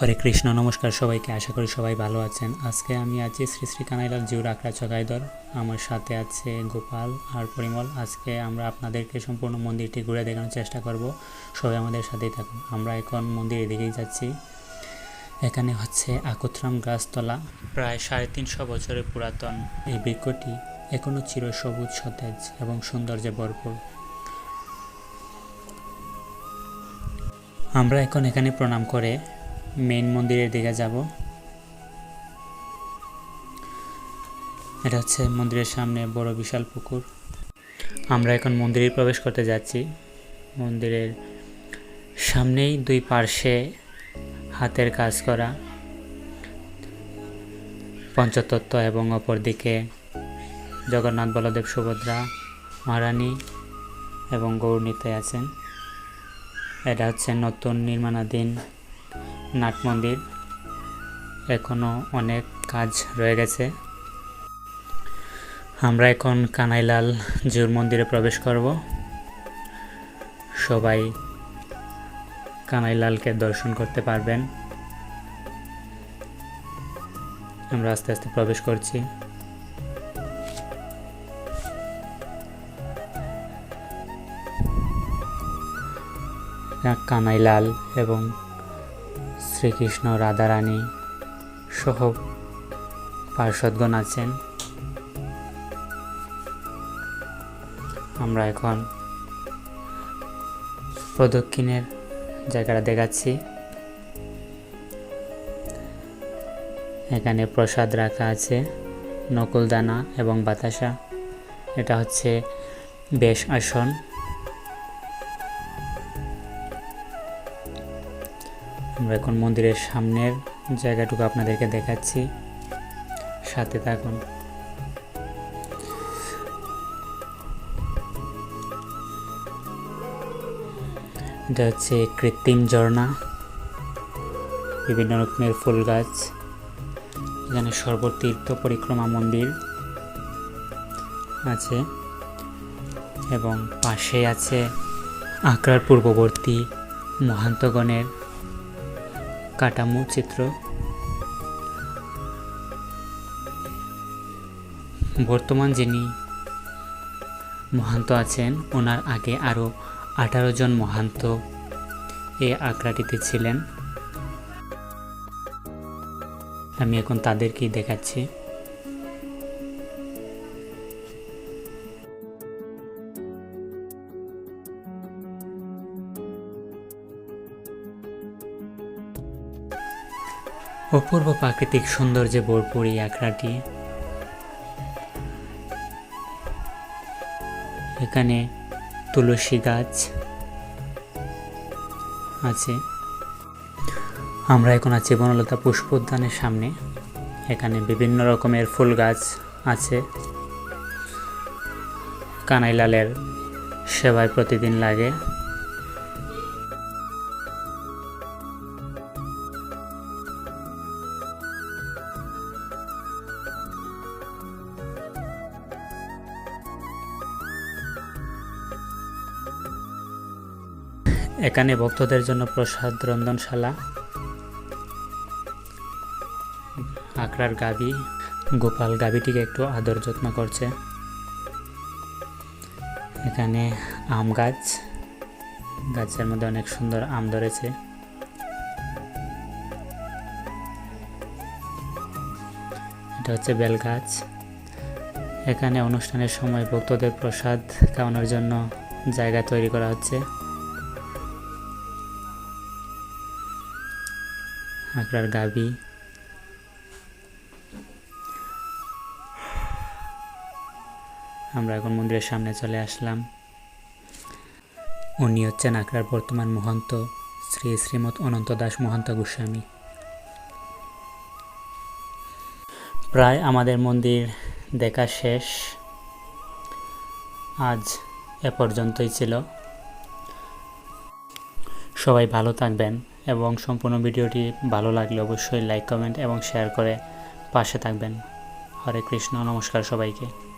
হরে কৃষ্ণ। নমস্কার সবাইকে, আশা করি সবাই ভালো আছেন। আজকে আমি আছি শ্রী শ্রী কানাইলাল জিউর আখড়া চকাইদর। আমার সাথে আছে গোপাল আর পরিমল। আজকে আমরা আপনাদেরকে সম্পূর্ণ মন্দিরটি ঘুরে দেখানোর চেষ্টা করব। সবাই আমাদের সাথেই থাকুন। আমরা এখন মন্দিরের দিকেই যাচ্ছি। এখানে হচ্ছে আকোত্রাম গাছতলা, প্রায় 350 বছরের পুরাতন এই বৃক্ষটি এখনও চিরসবুজ, সতেজ এবং সৌন্দর্যে ভরপুর। আমরা এখন এখানে প্রণাম করে মেইন মন্দিরের দিকে যাব। এটা হচ্ছে মন্দিরের সামনে বড় বিশাল পুকুর। আমরা এখন মন্দিরে প্রবেশ করতে যাচ্ছি। মন্দিরের সামনেই দুই পার্শ্বে হাতের কাজ করা পঞ্চতত্ত্ব এবং অপরদিকে জগন্নাথ, বলদেব, সুভদ্রা, মহারানী এবং গৌরনীতায় আছেন। এটা হচ্ছে নতুন নির্মাণাধীন নাট মন্দির। এখনো অনেক কাজ রয়ে গেছে। আমরা এখন কানাইলাল জিউর মন্দিরে প্রবেশ করব। সবাই কানাইলালকে দর্শন করতে পারবেন। আমরা আস্তে আস্তে প্রবেশ করছি। কানাইলাল এবং শ্রীকৃষ্ণ, রাধারানী সহ পার্ষদগণ আছেন। আমরা এখন প্রদক্ষিণের জায়গাটা দেখাচ্ছি। এখানে প্রসাদ রাখা আছে, নকুলদানা এবং বাতাসা। এটা হচ্ছে বেশ আসন। আমরা এখন মন্দিরের সামনের জায়গাটুকু আপনাদেরকে দেখাচ্ছি, সাথে থাকুন। এটা হচ্ছে কৃত্রিম ঝর্ণা, বিভিন্ন রকমের ফুল গাছ। এখানে সর্বতীর্থ পরিক্রমা মন্দির আছে এবং পাশে আছে আখড়ার পূর্ববর্তী মহান্তগণের কাঠামো চিত্র। বর্তমান যিনি মহান্ত আছেন, ওনার আগে আরও 18 জন মহান্ত এই আখড়াটিতে ছিলেন। আমি এখন তাদেরকেই দেখাচ্ছি। অপূর্ব প্রাকৃতিক সৌন্দর্যে ভরপুর এই আখড়াটি। এখানে তুলসী গাছ আছে। আমরা এখন আছি বনলতা পুষ্প উদ্যানের সামনে। এখানে বিভিন্ন রকমের ফুল গাছ আছে। কানাইলালের সেবায় প্রতিদিন লাগে। এখানে ভক্তদের জন্য প্রসাদ রন্ধনশালা। আখড়ার গাভী গোপাল গাভীটিকে একটু আদর যত্ন করছে। এখানে আম গাছ, গাছের মধ্যে অনেক সুন্দর আম ধরেছে। এটা হচ্ছে বেল গাছ। এখানে অনুষ্ঠানের সময় ভক্তদের প্রসাদ খাওয়ানোর জন্য জায়গা তৈরি করা হচ্ছে। আখড়ার গাভী। আমরা এখন মন্দিরের সামনে চলে আসলাম। উনি হচ্ছেন আখড়ার বর্তমান মহন্ত শ্রী শ্রীমৎ অনন্ত দাস মহন্ত গোস্বামী। প্রায় আমাদের মন্দির দেখা শেষ। আজ এ পর্যন্তই ছিল। সবাই ভালো থাকবেন এবং সম্পূর্ণ ভিডিওটি ভালো লাগলে অবশ্যই লাইক, কমেন্ট এবং শেয়ার করে পাশে থাকবেন। হরে কৃষ্ণ। নমস্কার সবাইকে।